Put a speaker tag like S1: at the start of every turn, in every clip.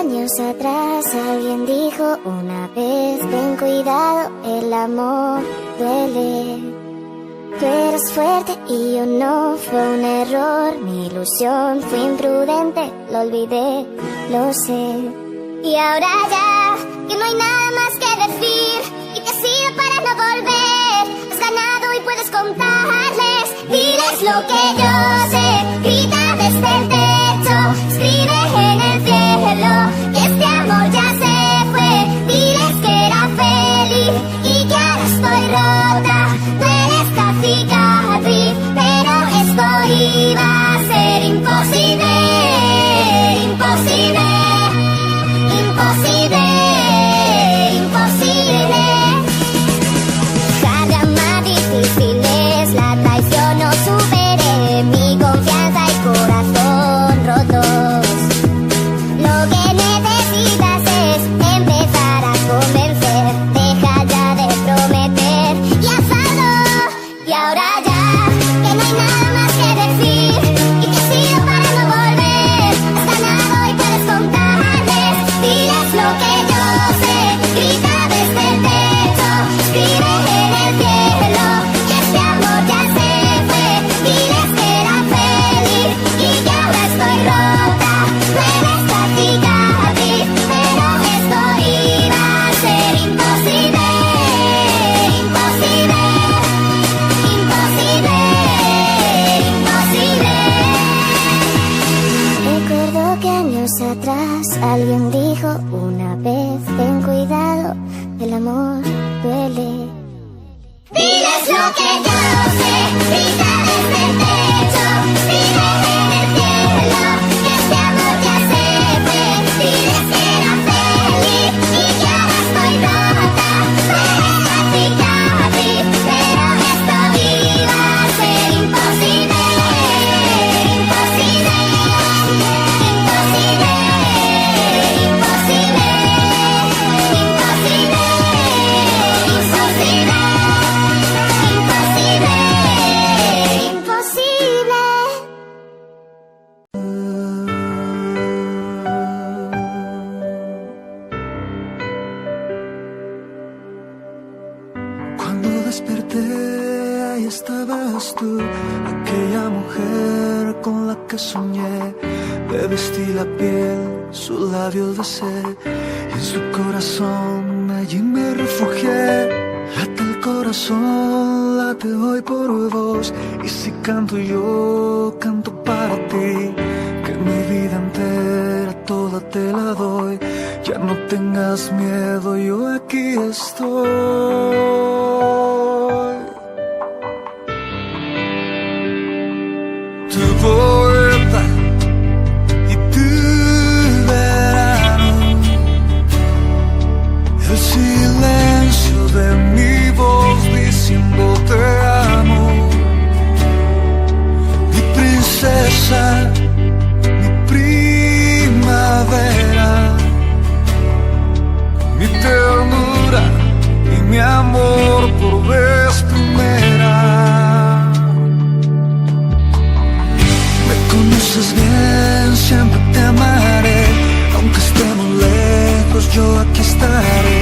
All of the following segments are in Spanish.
S1: años atrás alguien dijo una vez: ten cuidado, el amor duele. Tú eres fuerte y yo no, fue un error, mi ilusión, fui imprudente, lo olvidé, lo sé. Y ahora ya, que no hay nada más que decir, y te sigo para no volver. Has ganado y puedes contarles, diles lo que yo sé. Grita desde el techo, escribe en el cielo, que este amor ya se fue. Diles que era feliz y que ahora estoy rota. Tú eres la cicatriz, pero esto iba a ser imposible, imposible. Imposible, imposible. Cada más difíciles, la traición no superé, mi confianza y corazón rotos. Lo que necesitas es empezar a convencer, deja ya de prometer y hazlo. Y ahora ya, que no hay nada más que decir, y te sigo para no volver. Has ganado y puedes contarles, diles lo que yo sé. Grita desde el techo, escribe en el cielo, que este amor ya se fue. Diles que era feliz y que ahora estoy rota. Tú eres la cicatriz, pero esto iba a ser imposible, imposible, imposible, imposible. Recuerdo que años atrás alguien dijo una vez: ten cuidado, el amor duele. Diles lo que yo sé, grita desde el techo, escribe en el cielo, que este amor ya se fue. Diles que era feliz y que ahora estoy rota. Tú eres la cicatriz, pero esto iba a ser imposible, imposible, imposible, imposible, imposible, imposible, imposible,
S2: Cuando desperté, ahí estabas tú, aquella mujer con la que soñé. Le vestí la piel, su labio besé, y en su corazón allí me refugié. Late el corazón, late hoy por vos, y si canto yo, canto para ti. Que mi vida entera toda te la doy, ya no tengas miedo, yo aquí estoy. Tu poeta y tu verano, el silencio de mi voz diciendo te amo. Mi princesa, mi primavera, mi ternura y mi amor por vez primera. Me conoces bien, siempre te amaré, aunque estemos lejos yo aquí estaré.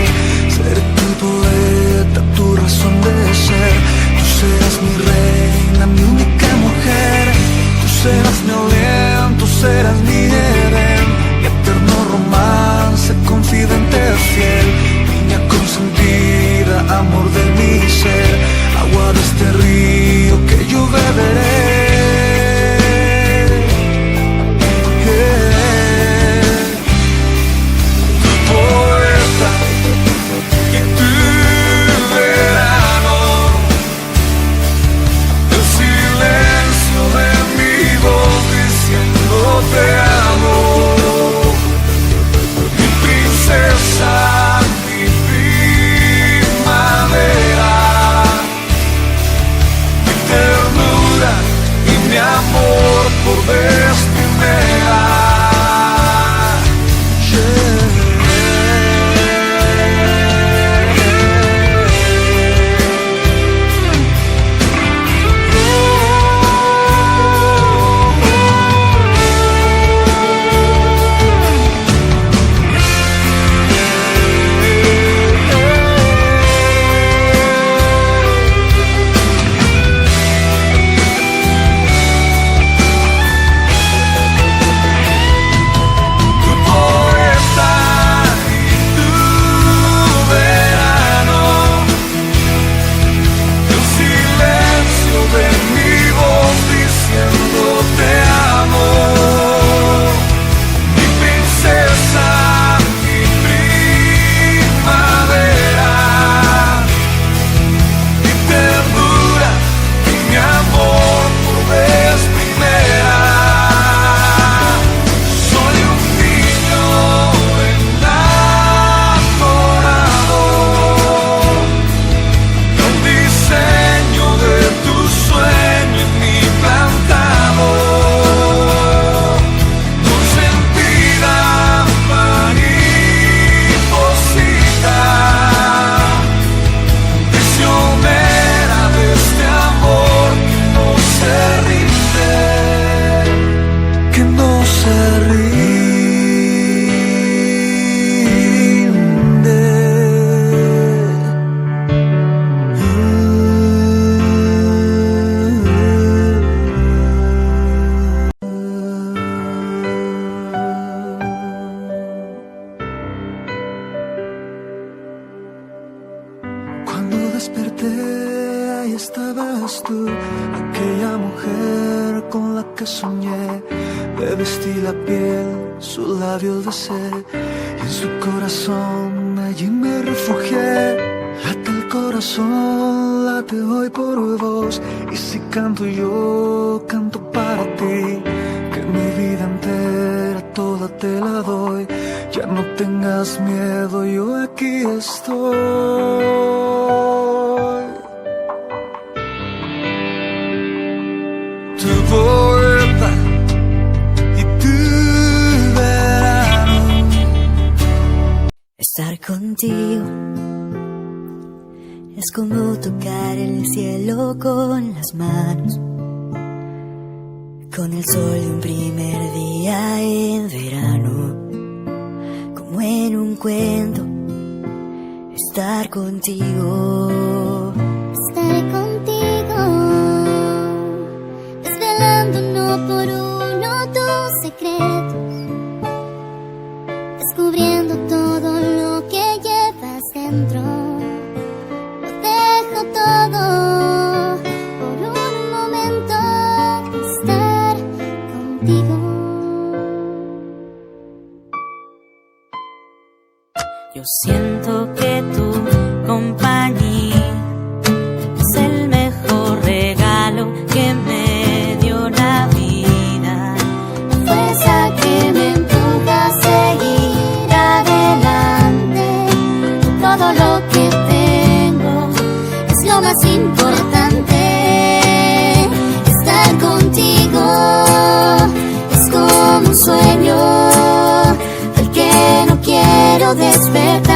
S2: Seré tu poeta, tu razón de ser, tú serás mi reina, mi única mujer. Tú serás mi aliento, serás mi Edén, mi eterno romance, confidente fiel, niña consentida, amor de mi ser, agua de este río que yo beberé. Tu poeta desperté, ahí estabas tú, aquella mujer con la que soñé. Le vestí la piel, su labio besé, y en su corazón allí me refugié. Late el corazón, late hoy por vos, y si canto yo, canto para ti, que mi vida entera toda te la doy. Ya no tengas miedo, yo aquí estoy. Tu puerta y tu verano.
S3: Estar contigo es como tocar el cielo con las manos, con el sol de un primer día en verano, como en un cuento, estar contigo.
S1: Estaré contigo, desvelando uno por uno tus secretos, descubriendo todo lo que llevas dentro. Lo dejo todo por un momento, estar contigo.
S3: Yo siento que tu compañía es el mejor regalo que me dio la vida,
S1: Fuerza que me empuja a seguir adelante. Todo lo que tengo es lo más importante. Estar contigo es como un sueño del que no quiero despertar.